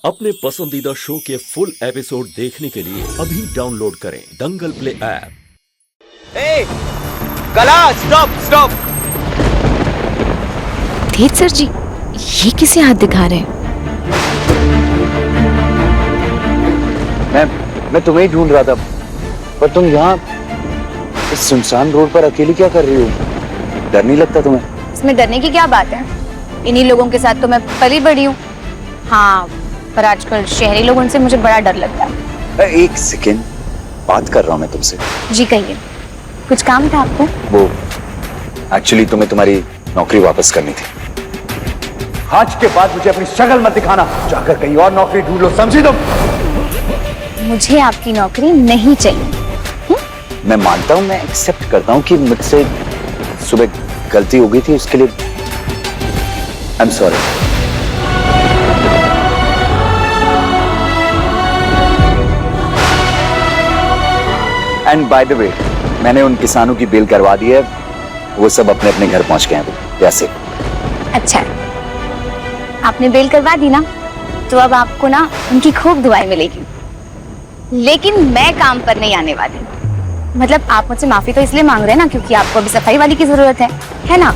अपने पसंदीदा शो के फुल एपिसोड देखने के लिए अभी डाउनलोड करें दंगल प्ले ऐप। कला स्टॉप स्टॉप। तेज सर जी, ये किसे हाथ दिखा रहे हैं? मैं तुम्हें ही ढूंढ रहा था, पर तुम यहाँ इस सुनसान रोड पर अकेली क्या कर रही हो? डर नहीं लगता तुम्हें? इसमें डरने की क्या बात है? इन्हीं लोगों के साथ तो मैं पली बड़ी हूँ। हाँ, पर आजकल शहरी लोगों से मुझे बड़ा डर लगता है। एक सेकेंड, बात कर रहा हूँ मैं तुमसे। जी कहिए, कुछ काम था आपको? वो एक्चुअली तुम्हें तुम्हारी नौकरी वापस करनी थी। आज के बाद मुझे अपनी शक्ल मत दिखाना, जाकर कहीं और नौकरी ढूंढ लो, समझी तुम? मुझे आपकी नौकरी नहीं चाहिए। मैं मानता हूँ, मैं एक्सेप्ट करता हूँ कि मुझसे सुबह गलती हो गई थी, उसके लिए I am sorry. And by the way, मैंने उन किसानों की बेल करवा दी है, वो सब अपने अपने घर पहुंच गए हैं। कैसे? अच्छा, आपने बेल करवा दी ना, तो अब आपको ना उनकी खूब दुआएं मिलेगी। लेकिन मैं काम पर नहीं आने वाली। मतलब आप मुझसे माफी तो इसलिए मांग रहे हैं ना क्योंकि आपको अभी सफाई वाली की जरूरत है ना?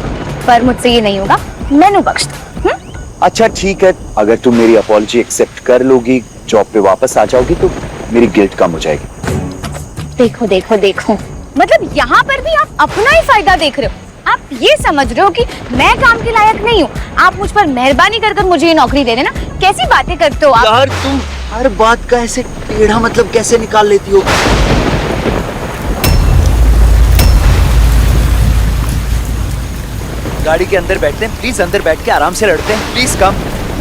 पर मुझसे ये नहीं होगा, मैनू बख्श दो। अच्छा ठीक है, अगर तुम मेरी अपॉलजी एक्सेप्ट कर लोगी, जॉब पे वापस आ जाओगी, तो मेरी गिल्ट कम हो जाएगी। देखो देखो देखो, मतलब यहाँ पर भी आप अपना ही फायदा देख रहे हो। आप ये समझ रहे हो कि मैं काम के लायक नहीं हूँ, आप मुझ पर मेहरबानी कर मुझे ये नौकरी दे देना। कैसी बातें करते हो आप? यार तुम हर बात का ऐसे टेढ़ा मतलब कैसे निकाल लेती हो? गाड़ी के अंदर बैठते हैं, प्लीज अंदर बैठ के आराम से लड़ते हैं, प्लीज कम।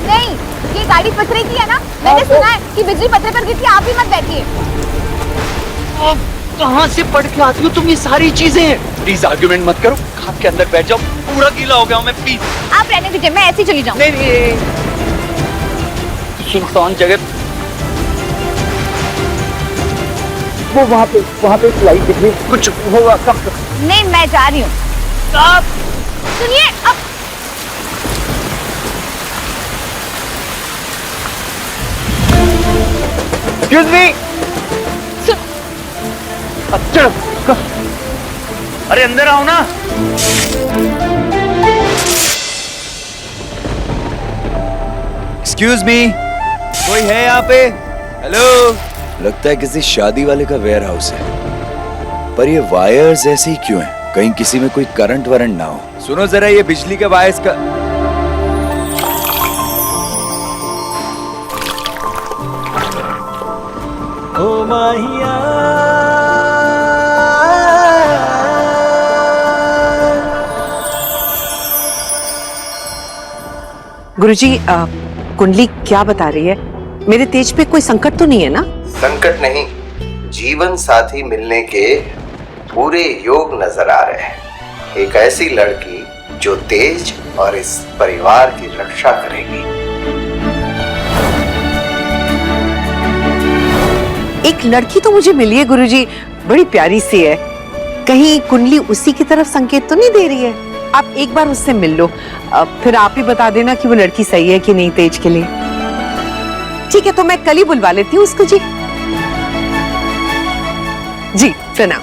नहीं, ये गाड़ी पथरे की है ना, मैंने सुना है कि बिजली पथरे पर गिरती है, आप ही मत बैठिए। कहाँ से पढ़ के आती हो तुम ये सारी चीजें? प्लीज आर्गुमेंट मत करो, कार के अंदर बैठ जाओ, पूरा गीला हो गया हूँ मैं, प्लीज। आप रहने दीजिए, मैं ऐसे ही चली जाऊँ। नहीं, सुनसान जगह, वो वहाँ पे फ्लाइट दिख रही, कुछ होगा कब? नहीं, मैं जा रही हूँ। सुनिए, अब Excuse me? चलो, अरे अंदर आओ ना। Excuse me? कोई है यहाँ पे? हेलो? लगता है किसी शादी वाले का वेयर हाउस है, पर ये वायर्स ऐसे ही क्यों हैं? कहीं किसी में कोई करंट वरंट ना हो। सुनो जरा, ये बिजली के वायर्स का ओ माहिया। गुरुजी, कुंडली क्या बता रही है? मेरे तेज पे कोई संकट तो नहीं है ना? संकट नहीं, जीवन साथी मिलने के पूरे योग नजर आ रहे हैं। एक ऐसी लड़की जो तेज और इस परिवार की रक्षा करेगी। एक लड़की तो मुझे मिली है गुरुजी, बड़ी प्यारी सी है। कहीं कुंडली उसी की तरफ संकेत तो नहीं दे रही है? आप एक बार उससे मिल लो, फिर आप ही बता देना कि वो लड़की सही है कि नहीं तेज के लिए। ठीक है, तो मैं कल ही बुलवा लेती हूँ उसको। जी जी, प्रणाम।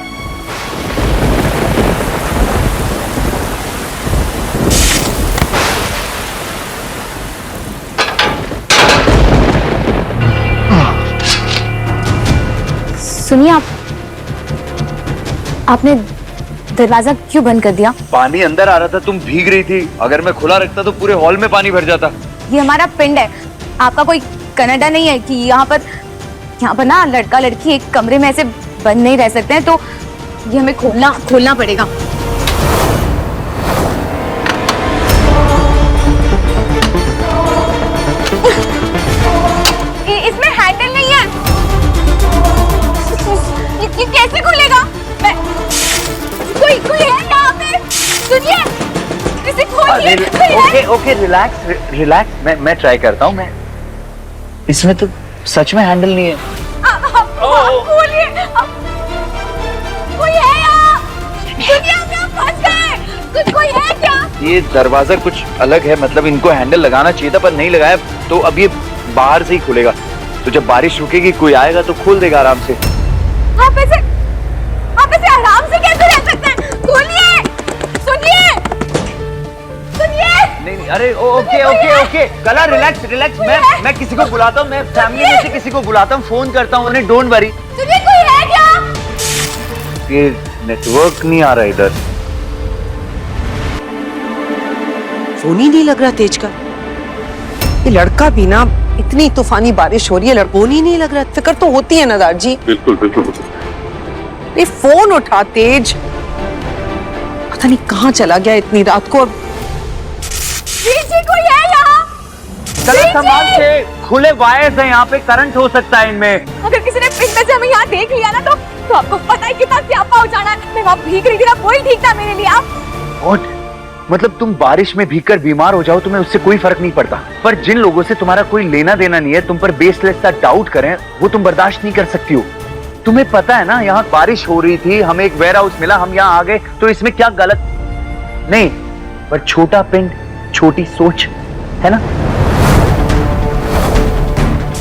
सुनिए, आपने दरवाजा क्यों बंद कर दिया? पानी अंदर आ रहा था, तुम भीग रही थी। अगर मैं खुला रखता तो पूरे हॉल में पानी भर जाता। ये हमारा पिंड है, आपका कोई कनाडा नहीं है कि यहाँ पर ना लड़का लड़की एक कमरे में ऐसे बंद नहीं रह सकते हैं, तो ये हमें खोलना पड़ेगा। इसमें हैंडल नहीं है, ये कैसे खुलेगा? कोई है यहाँ पे? सुनिए, इसे खोलिए। ओके, रिलैक्स, मैं ट्राई करता हूँ। मैं इसमें तो सच में हैंडल नहीं है। खोलिए, कोई है यहाँ? दुनिया में फंस गए, कोई है क्या? ये दरवाजा कुछ अलग है, मतलब इनको हैंडल लगाना चाहिए था पर नहीं लगाया, तो अब ये बाहर से ही खुलेगा, तो जब बारिश रुकेगी कोई आएगा तो खोल देगा आराम से। आप ऐसे आराम से कैसे रह सकते हैं? सुनिए, सुनिए, सुनिए। नहीं, अरे ओके ओके ओके, कला रिलैक्स रिलैक्स। मैं किसी को बुलाता हूँ, मैं फैमिली में से किसी को बुलाता हूँ, फोन करता हूँ उन्हें, डोंट वरी। सुनिए, कोई है क्या? ये नेटवर्क नहीं आ रहा इधर। फोन ही नहीं लग रहा तेज का। ये लड़का भी ना, इतनी तूफानी बारिश हो रही है, फोन ही नहीं लग रहा। फिक्र तो होती है नदार जी। बिल्कुल बिल्कुल। ये फोन उठा तेज, पता नहीं कहाँ चला गया इतनी रात को। जी कोई है यहाँ? चलो संभाल से, खुले वायर्स हैं यहाँ पे, करंट हो सकता है इनमें। अगर किसी ने पिन में से हमें यहाँ देख लिया ना तो आपको पता है कितना स्यापा हो जाना है। मैं वहाँ भीग रही थी ना, वही ठीक था मेरे लिए। आप मतलब तुम बारिश में भीगकर बीमार हो जाओ, तुम्हें उससे कोई फर्क नहीं पड़ता, पर जिन लोगों से तुम्हारा कोई लेना देना नहीं है, तुम पर बेसलेस सा डाउट करें, वो तुम बर्दाश्त नहीं कर सकती हो। तुम्हें पता है ना, यहाँ बारिश हो रही थी, हमें एक वेयर हाउस मिला, हम यहाँ आ गए, तो इसमें क्या गलत नहीं, पर छोटा पिंड छोटी सोच है ना।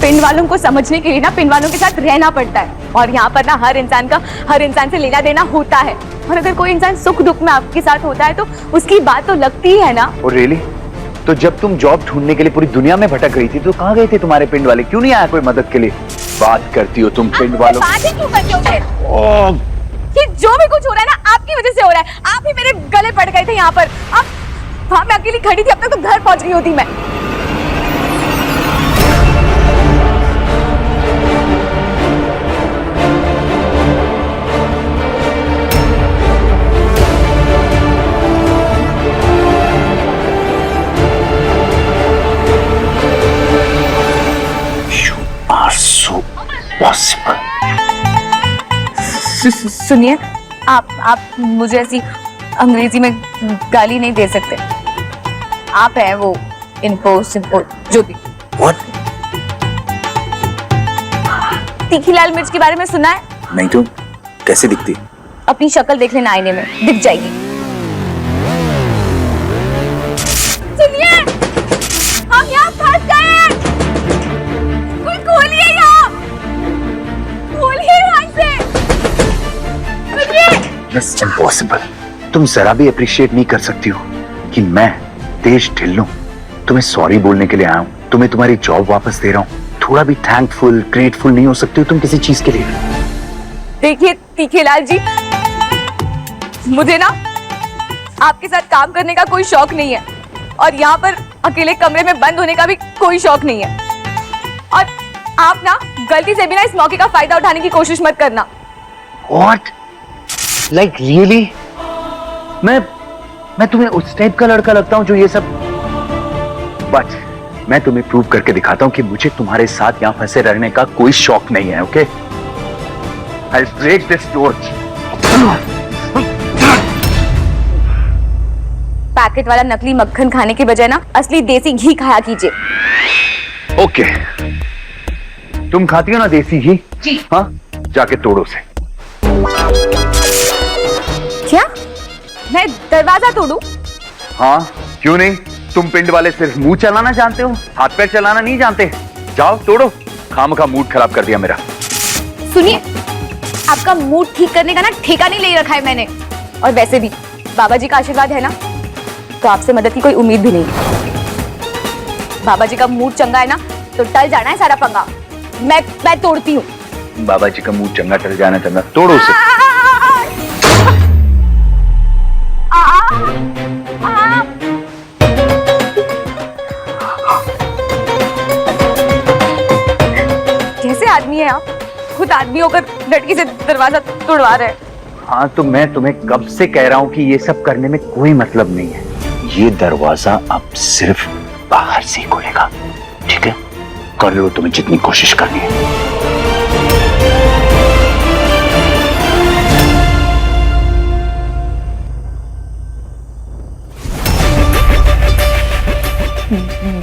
पिंड वालों को समझने के लिए ना पिंड वालों के साथ रहना पड़ता है, और यहाँ पर ना हर इंसान से लेना देना होता है, और अगर कोई इंसान सुख दुख में आपके साथ होता है तो उसकी बात तो लगती है ना। और रियली, तो जब तुम जॉब ढूंढने के लिए पूरी दुनिया में भटक रही थी तो कहाँ गए थे तुम्हारे पिंड वाले? क्यों नहीं आया कोई मदद के लिए? बात करती हो तुम पिंड वालों। बात ही क्यों करते हो फिर? ये जो भी कुछ हो रहा है ना आपकी वजह से हो रहा है। आप ही मेरे गले पड़ गए थे यहाँ पर। अब वहां मैं अकेली खड़ी थी, अब तक तो घर पहुंच रही होती मैं। सुनिए, आप मुझे ऐसी अंग्रेजी में गाली नहीं दे सकते। आप हैं वो इम्पो जो भी। What? तीखी लाल मिर्च के बारे में सुना है? नहीं तो कैसे दिखती? अपनी शक्ल देख लेना आईने में, दिख जाएगी। सुनिए, हम यहाँ फंस गए हैं। कोई खोलिए यहाँ, खोलिए यहाँ से। सुनिए। That's impossible. तुम जरा भी अप्रिशिएट नहीं कर सकती हो कि मैं तेज ढिल्लों तुम्हें सॉरी बोलने के लिए आया हूँ, तुम्हें तुम्हारी जॉब वापस दे रहा हूँ। थोड़ा भी थैंकफुल ग्रेटफुल नहीं हो सकती हो तुम किसी चीज के लिए? देखिए तीखेलाल जी, मुझे ना आपके साथ काम करने का कोई शौक नहीं है, और यहाँ पर अकेले कमरे में बंद होने का भी कोई शौक नहीं है। और आप ना गलती से भी ना इस मौके का फायदा उठाने की कोशिश मत करना। What? Like really? मैं तुम्हें उस टाइप का लड़का लगता हूँ जो ये सब, बट मैं तुम्हें प्रूव करके दिखाता हूँ कि मुझे तुम्हारे साथ यहाँ फंसे रहने का कोई शौक नहीं है। Okay? I'll break this torch. Packet वाला नकली मक्खन खाने के बजाय ना असली देसी घी खाया कीजिए। ओके, तुम खाती हो ना देसी घी? जी। हाँ, जाके तोड़ो से। क्या? मैं दरवाजा तोड़ूं? हाँ, क्यों नहीं? तुम पिंड वाले सिर्फ मुंह चलाना जानते हो, हाथ पैर चलाना नहीं जानते। जाओ तोड़ो, खामखा मूड खराब कर दिया मेरा। सुनिए, आपका मूड ठीक करने का ना ठेका नहीं ले रखा है मैंने, और वैसे भी बाबा जी का आशीर्वाद है ना, तो आपसे मदद की कोई उम्मीद भी नहीं है। बाबा जी का मूड चंगा है ना तो टल जाना है सारा पंगा। मैं तोड़ती हूँ। बाबा जी का मूड चंगा टल जाना चंगा, तोड़ो उसे। कैसे आदमी है आप? खुद आदमी होकर लड़की से दरवाजा तोड़वा रहे हैं। हाँ, तो मैं तुम्हें कब से कह रहा हूँ कि ये सब करने में कोई मतलब नहीं है। ये दरवाजा अब सिर्फ बाहर से ही खुलेगा, ठीक है? कर लो तुम्हें जितनी कोशिश करनी है।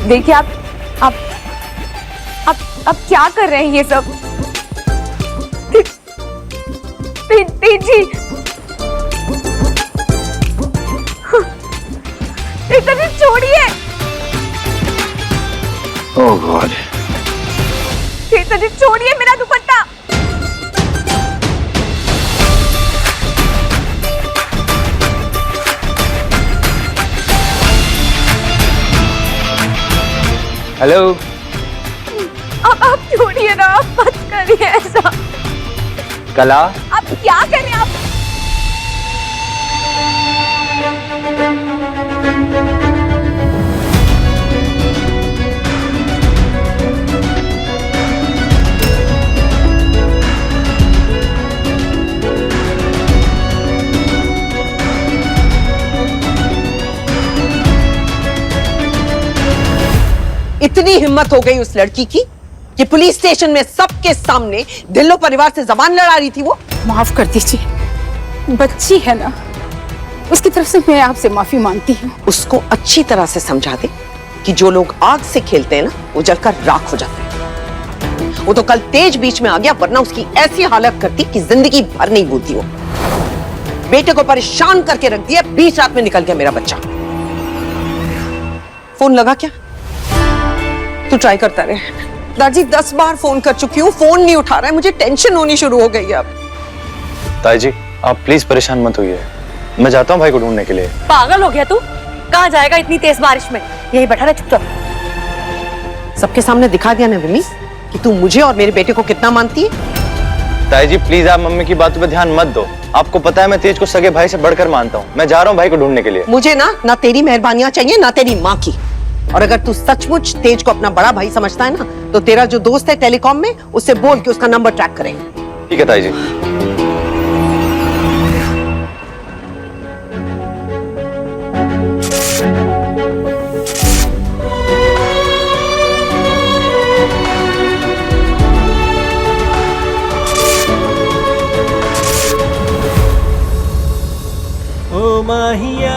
देखिए आप क्या कर रहे हैं ये सब? तेज जी, छोड़िए। ओह गॉड, श्वेता जी छोड़िए मेरा दुपट्टा। हेलो। आप छोड़िए ना, आप मत करिए ऐसा। कला, आप क्या कर रहे हैं आप? इतनी हिम्मत हो गई उस लड़की की कि पुलिस स्टेशन में सबके सामने ढिल्लो परिवार से जबान लड़ा रही थी वो। माफ कर दीजिए, बच्ची है ना, उसकी तरफ से मैं आपसे माफी मांगती हूँ। उसको अच्छी तरह से समझा दे कि जो लोग आग से खेलते हैं ना, वो जलकर राख हो जाते हैं। वो तो कल तेज बीच में आ गया, वरना उसकी ऐसी हालत करती कि जिंदगी भर नहीं भूलती वो। बेटे को परेशान करके रख दिया, बीच रात में निकल गया मेरा बच्चा। फोन लगा क्या? तू ट्राई करता रहे। दादी 10 बार फोन कर चुकी हूँ, फोन नहीं उठा रहा है, मुझे टेंशन होनी शुरू हो गई है अब। ताई जी, आप प्लीज परेशान मत होइए, मैं जाता हूँ भाई को ढूंढने के लिए। पागल हो गया तू? कहाँ जाएगा इतनी तेज बारिश में? यही बैठा रहे चुपचाप। सबके सामने दिखा दिया ना विमी कि तू मुझे और मेरे बेटे को कितना मानती है। ताई जी प्लीज आप मम्मी की बातों पे ध्यान मत दो। आपको पता है मैं तेज को सगे भाई से बढ़कर मानता हूँ। मैं जा रहा हूँ भाई को ढूंढने के लिए। मुझे ना तेरी मेहरबानियां चाहिए ना तेरी माँ की। और अगर तू सचमुच तेज को अपना बड़ा भाई समझता है ना, तो तेरा जो दोस्त है टेलीकॉम में, उससे बोल के उसका नंबर ट्रैक करें। ठीक है ताई जी। ओ माहिया,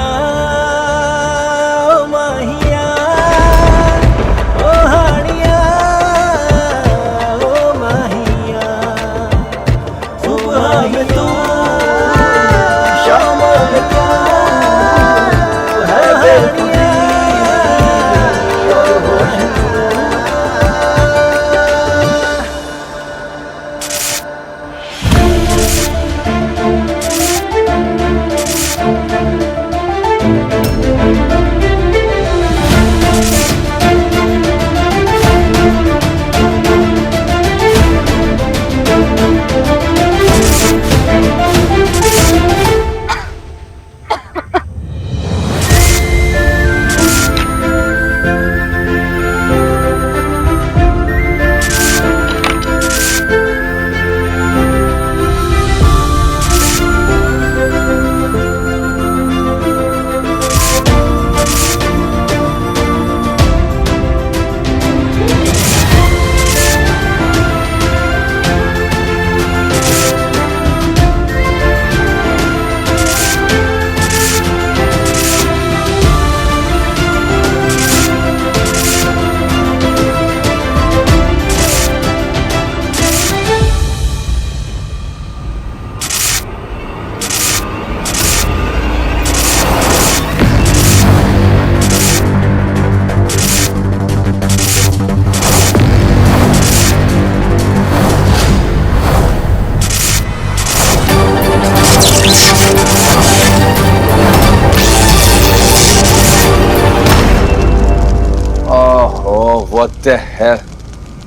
What the hell?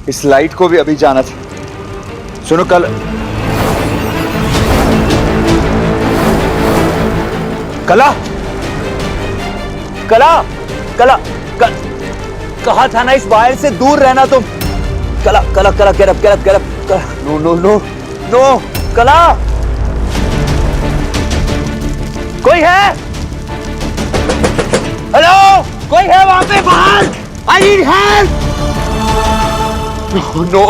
इस लाइट को भी अभी जाना था। सुनो कल कला कला कला कहा था ना इस वायर से दूर रहना तुम। कला कला कला get up, get up, get up। No no no no कला, कोई है? हेलो, कोई है वहां पे बाहर? I need help! No, no!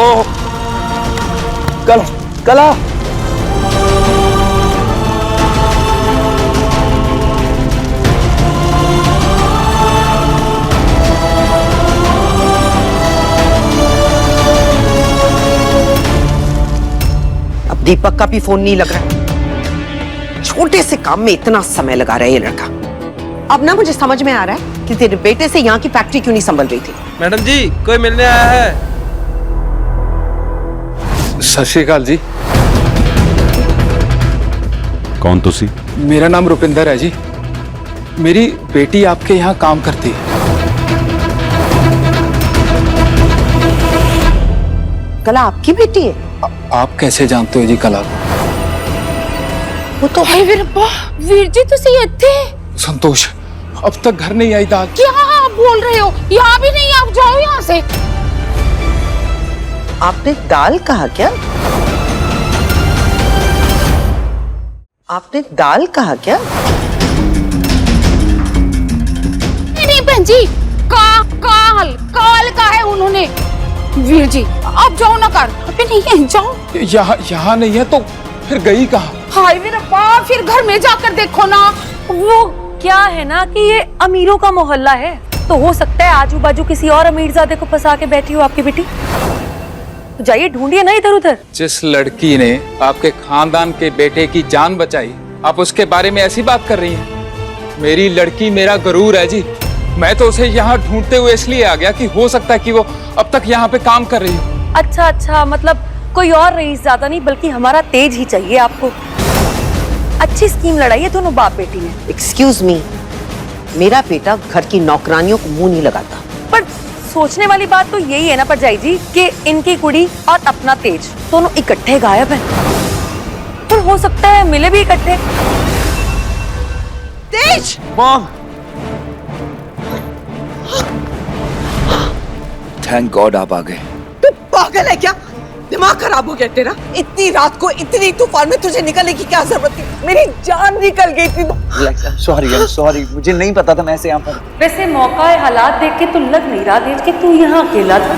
कला, कला! अब दीपक का भी फोन नहीं लग रहा। छोटे से काम में इतना समय लगा रहा है ये लड़का। अब ना मुझे समझ में आ रहा है कि तेरे बेटे से यहाँ की फैक्ट्री क्यों नहीं संभल रही थी। मैडम जी, कोई मिलने आया है। सत श्री अकाल जी। कौन तुसी? मेरा नाम रुपिंदर है जी। मेरी बेटी आपके यहाँ काम करती है। कला आपकी बेटी है? आप कैसे जानते हो जी कला को? वो तो वीर जी तुसी इत्थे? संतोष अब तक घर नहीं आई दाल। क्या आप बोल रहे हो? यहाँ भी नहीं, आप जाओ यहाँ से। आपने दाल कहा क्या? आपने दाल कहा क्या? नहीं बहन जी, काल का है उन्होंने। वीर जी आप जाओ ना, कर अबे नहीं है, जाओ। यहाँ नहीं है तो फिर गई कहाँ? हाय वीर अब्बा, फिर घर में जाकर देखो ना। वो क्या है ना कि ये अमीरों का मोहल्ला है, तो हो सकता है आजू बाजू किसी और अमीरजादे को फंसा के बैठी हो आपकी बेटी। तो जाइए ढूंढिए ना इधर उधर। जिस लड़की ने आपके खानदान के बेटे की जान बचाई, आप उसके बारे में ऐसी बात कर रही हैं? मेरी लड़की मेरा गरूर है जी। मैं तो उसे यहाँ ढूंढते हुए इसलिए आ गया कि हो सकता है कि वो अब तक यहाँ पे काम कर रही हो। अच्छा, मतलब कोई और रईस ज्यादा नहीं बल्कि हमारा तेज ही चाहिए आपको। अच्छी स्कीम लड़ाई है दोनों बाप बेटी ने। एक्सक्यूज मी, मेरा बेटा घर की नौकरानियों को मुंह नहीं लगाता। पर सोचने वाली बात तो यही है ना परजाई जी कि इनकी कुड़ी और अपना तेज दोनों इकट्ठे गायब हैं। पर हो सकता है मिले भी इकट्ठे। तेज! मॉम! थैंक गॉड आप आ गए। तू पागल है क्या? दिमाग खराब हो गया तेरा? इतनी रात को इतनी तूफान में तुझे निकलने की क्या जरूरत थी? मेरी जान निकल गई थी। सॉरी, मुझे नहीं पता था मैं ऐसे यहाँ पर। वैसे मौका है, हालात देख के तो लग नहीं रहा देख के तू यहाँ अकेला था।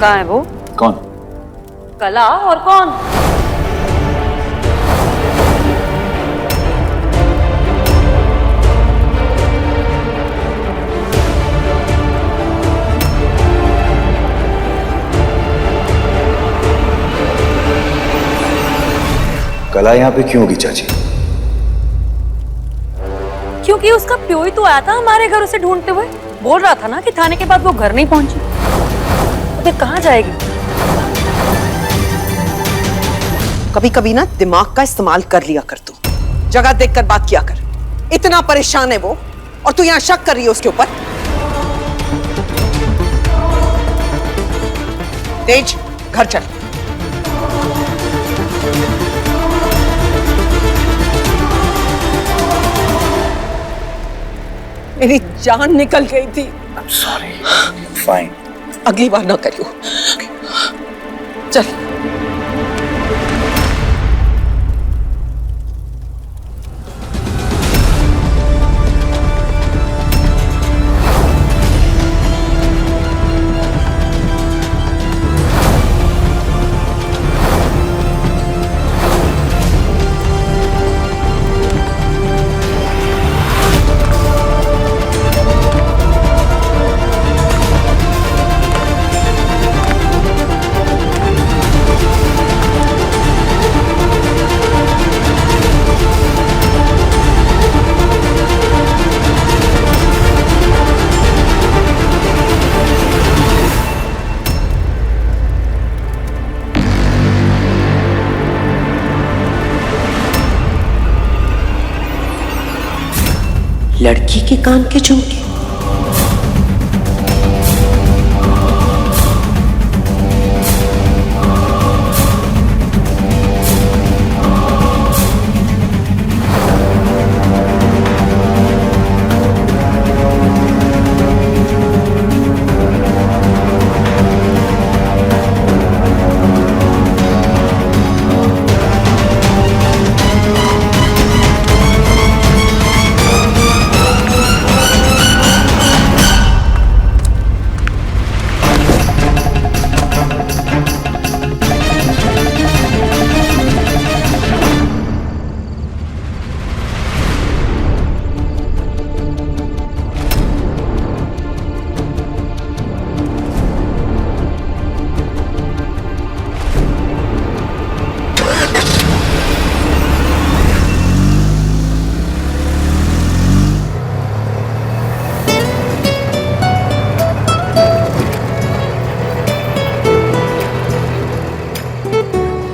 कहाँ है वो? कौन? कला और कौन? कला यहाँ पे क्यों होगी चाची? क्योंकि उसका प्यो ही तो आया था हमारे घर उसे ढूंढते हुए। बोल रहा था ना कि थाने के बाद वो घर नहीं पहुंची। तो कहाँ जाएगी? कभी कभी ना दिमाग का इस्तेमाल कर लिया कर तू। जगह देखकर बात किया कर। इतना परेशान है वो और तू यहाँ शक कर रही है उसके ऊपर। तेज, घर चल। मेरी जान निकल गई थी। सॉरी। फाइन। अगली बार ना करियो। चल। लड़की के कान के झुमके।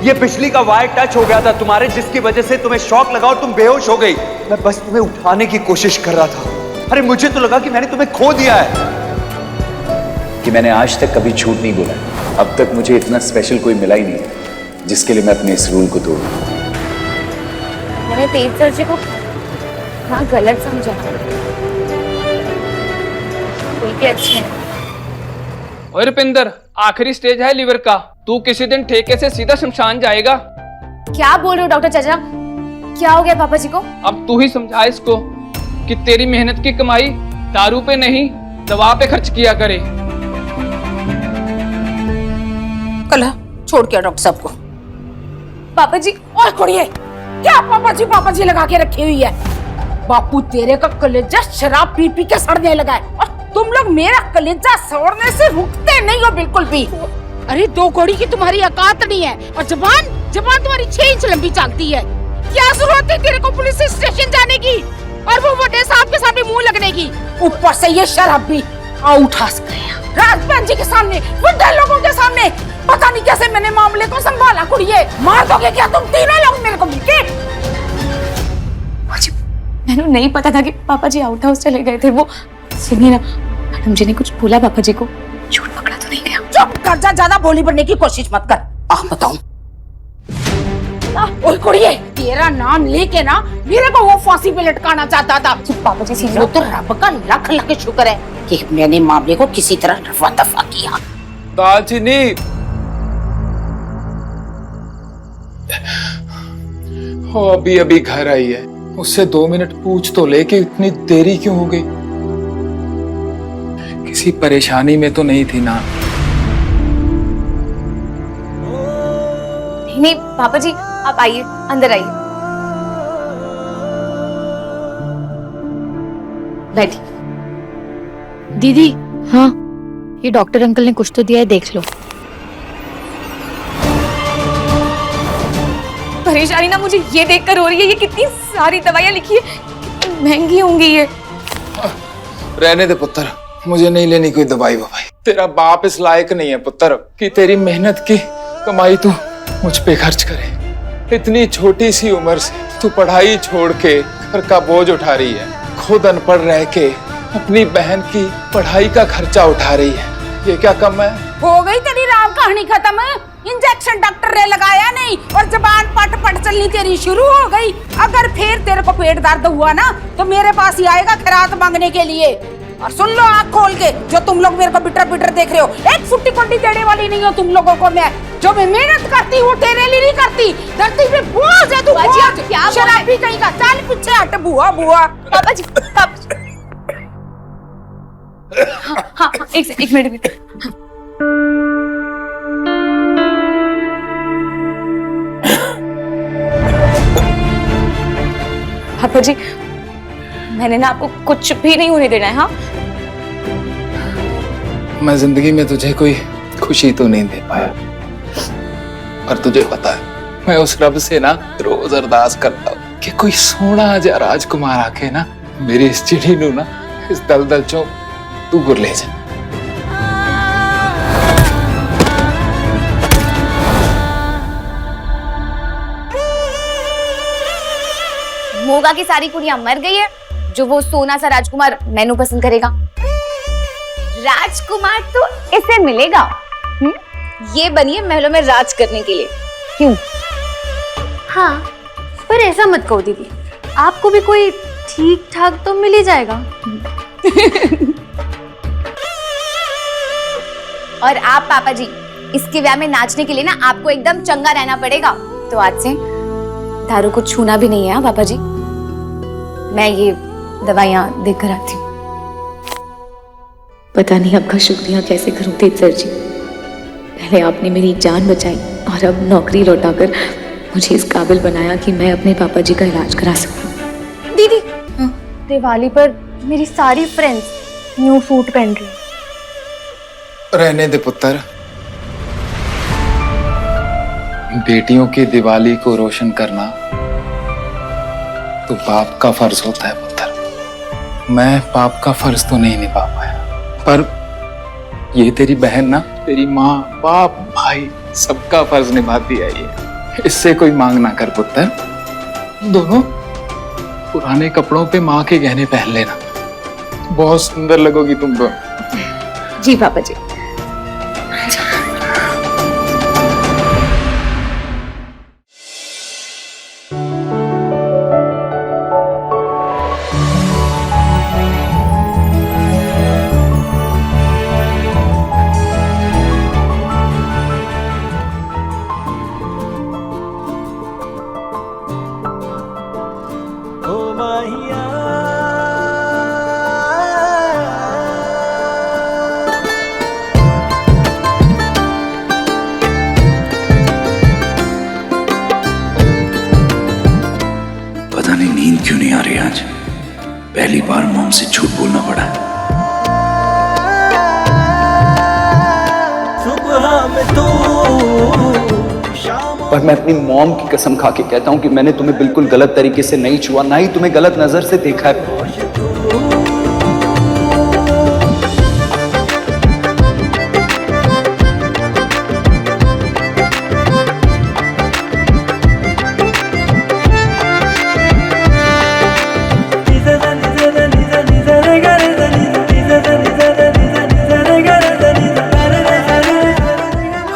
ये बिजली का वायर टच हो गया था तुम्हारे, जिसकी वजह से तुम्हें शॉक लगा और तुम बेहोश हो गई। मैं बस तुम्हें उठाने की कोशिश कर रहा था। अरे मुझे तो लगा कि मैंने तुम्हें खो दिया है। कि मैंने आज तक कभी झूठ नहीं बोला। अब तक मुझे इतना स्पेशल कोई मिला ही नहीं जिसके लिए मैं अपने इस रूल को तोड़ूं। मैंने तेज सर जी को हाँ गलत समझा। कोई भी अच्छे हैं। और रुपिंदर, आखिरी स्टेज है लीवर का, तू किसी दिन ठेके से सीधा शमशान जाएगा। क्या बोल रहे हो डॉक्टर चाचा? क्या हो गया पापा जी को? अब तू ही समझा इसको कि तेरी मेहनत की कमाई दारू पे नहीं दवा पे खर्च किया करे। कल छोड़ के डॉक्टर साहब को। पापा जी और कुड़िए, क्या पापा जी लगा के रखी हुई है? बापू तेरे का कलेजा शराब पी पी के सड़ने लगा है और तुम लोग मेरा कलेजा सड़ने से रुकते नहीं हो बिल्कुल भी। अरे 2 घोड़ी की तुम्हारी औकात नहीं है और जबान तुम्हारी 6 इंच लंबी चलती है। क्या जरूरत है तेरे को पुलिस स्टेशन जाने की और वो बड़े साहब के सामने मुंह लगने की? ऊपर से ये शराब भी उठा राजपाल जी के सामने, बुढ़े लोगों के सामने। पता नहीं कैसे मैंने मामले को संभाला। कुड़िए, मार दोगे क्या तुम तीनों लोग मेरे को मिलके? मैंने नहीं पता था कि पापा जी आउट हाउस चले गए थे। वो सुनिए ना, मैडम जी ने कुछ बोला पापा जी को? झूठ पकड़ा तो नहीं गया? चुप कर जा, ज्यादा बोली बनने की कोशिश मत कर। बताऊं ओए कुड़िए, तेरा नाम लेके ना मेरे को वो फांसी पे लटकाना चाहता था। पापा जी सीधे वो तो रब का लख लख शुक्र है कि मैंने मामले को किसी तरह रफा दफा किया। दालचीनी, हो अभी अभी घर आई है, उससे 2 मिनट पूछ तो ले कि इतनी देरी क्यों हो गई। किसी परेशानी में तो नहीं थी ना? नहीं पापा जी, आप आइए, अंदर आइए, बैठिए। दीदी, हाँ, ये डॉक्टर अंकल ने कुछ तो दिया है, देख लो। परेशानी ना मुझे ये देखकर हो रही है, ये कितनी सारी दवाइयाँ लिखी है, कितनी महंगी होंगी ये। रहने दे पुत्र, मुझे नहीं लेनी कोई दवाई ववाई। तेरा बाप इस लायक नहीं है पुत्र कि तेरी मेहनत की कमाई तू मुझ पे खर्च करे। इतनी छोटी सी उम्र से तू पढ़ाई छोड़ के घर का बोझ उठा रही है, खुद अनपढ़ रह के अपनी बहन की पढ़ाई का खर्चा उठा रही है। ये क्या कम है? हो गई तेरी राम कहानी खत्म। इंजेक्शन डॉक्टर ने लगाया नहीं और जबान पट पट चलनी तेरी शुरू हो गई। अगर फिर तेरे को पेट दर्द हुआ ना तो मेरे पास ही आएगा खैरात मांगने के लिए। और सुन लो आँख खोल के, जो तुम लोग मेरे को बिटर बिटर देख रहे हो, एक फुट्टी कुंडी देने वाली नहीं हो तुम लोगों को मैं। जो मैं मेहनत करती हूँ तेरे लिए नहीं करती। धरती पे बोझ है तू, बोझ। शराबी कहीं का, चल पीछे हट बुआ बुआ। पापा जी, हाँ, एक मिनट। पापा जी, मैंने ना आपको कुछ भी नहीं होने देना है। हाँ, मैं जिंदगी में तुझे कोई खुशी तो नहीं दे पाया, और तुझे पता है मैं उस रब से ना रोज अरदास करता हूँ कि कोई सोना जा राजकुमार आके ना मेरी इस चिड़ी नू ना इस दलदल चो दूर ले जा। मोगा की सारी कुड़ियां मर गई है, जो वो सोना सा राजकुमार मैनू पसंद करेगा। राजकुमार तो इसे मिलेगा। ये बनी है महलों में राज करने के लिए। क्यों? हाँ, पर ऐसा मत कहो दीदी, आपको भी कोई ठीक ठाक तो मिल ही जाएगा। और आप पापा जी, इसके ब्याह में नाचने के लिए ना आपको एकदम चंगा रहना पड़ेगा। तो आज से दारू को छूना भी नहीं है। पापा जी, मैं ये दवाइयाँ देख कर आती हूँ। पता नहीं आपका शुक्रिया कैसे करूं तेज सर जी। पहले आपने मेरी जान बचाई और अब नौकरी लौटाकर मुझे इस काबिल बनाया कि मैं अपने पापा जी का इलाज करा सकूं। दीदी, दिवाली पर मेरी सारी फ्रेंड्स न्यू सूट पहन रही हैं। रहने दे पुत्र, बेटियों की दिवाली को रोशन करना तो बाप का फर्ज होता है पुत्र। मैं बाप का फर्ज तो नहीं निभा पाया, पर ये तेरी बहन ना, तेरी माँ, बाप, भाई, सबका फर्ज निभाती है ये। इससे कोई मांग ना कर पुत्र। दोनों पुराने कपड़ों पे माँ के गहने पहन लेना, बहुत सुंदर लगोगी तुम दोनों। जी पापा जी। ओ माहिया पता नहीं नींद क्यों नहीं आ रही आज। पहली बार मॉम से झूठ बोलना पड़ा। सुबह में तू शाम पर मैं अपनी मॉम की कसम खा के कहता हूँ कि मैंने तुम्हें बिल्कुल गलत तरीके से नहीं छुआ, ना ही तुम्हें गलत नजर से देखा है।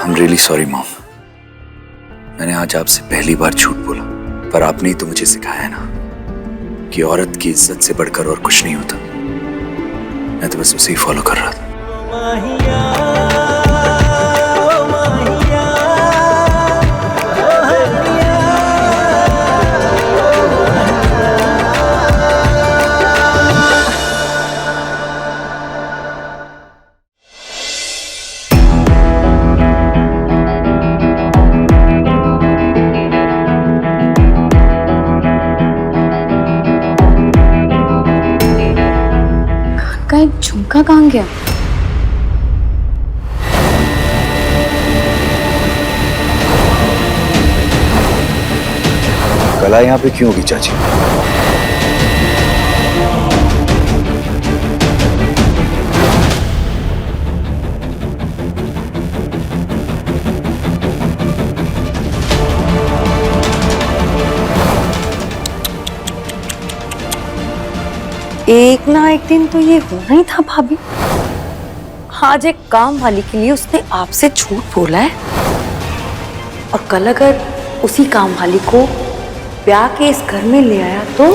I'm really sorry mom. मैंने आज आपसे पहली बार झूठ बोला, पर आपने ही तो मुझे सिखाया है ना कि औरत की इज्जत से बढ़कर और कुछ नहीं होता। मैं तो बस उसे ही फॉलो कर रहा था। माहिया ओ माहिया का एक झुमका कहाँ गया? कला यहाँ पे क्यों होगी चाची? एक ना एक दिन तो ये होना ही था भाभी। आज एक काम वाली के लिए उसने आपसे झूठ बोला है, और कल अगर उसी काम वाली को ब्याह के इस घर में ले आया तो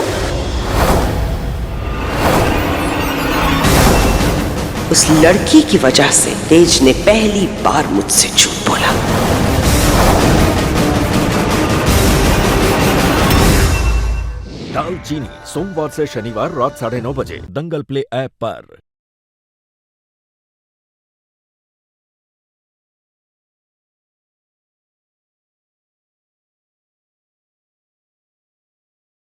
उस लड़की की वजह से तेज ने पहली बार मुझसे झूठ बोला। दालचीनी सोमवार से शनिवार रात 9:30 बजे दंगल प्ले ऐप पर।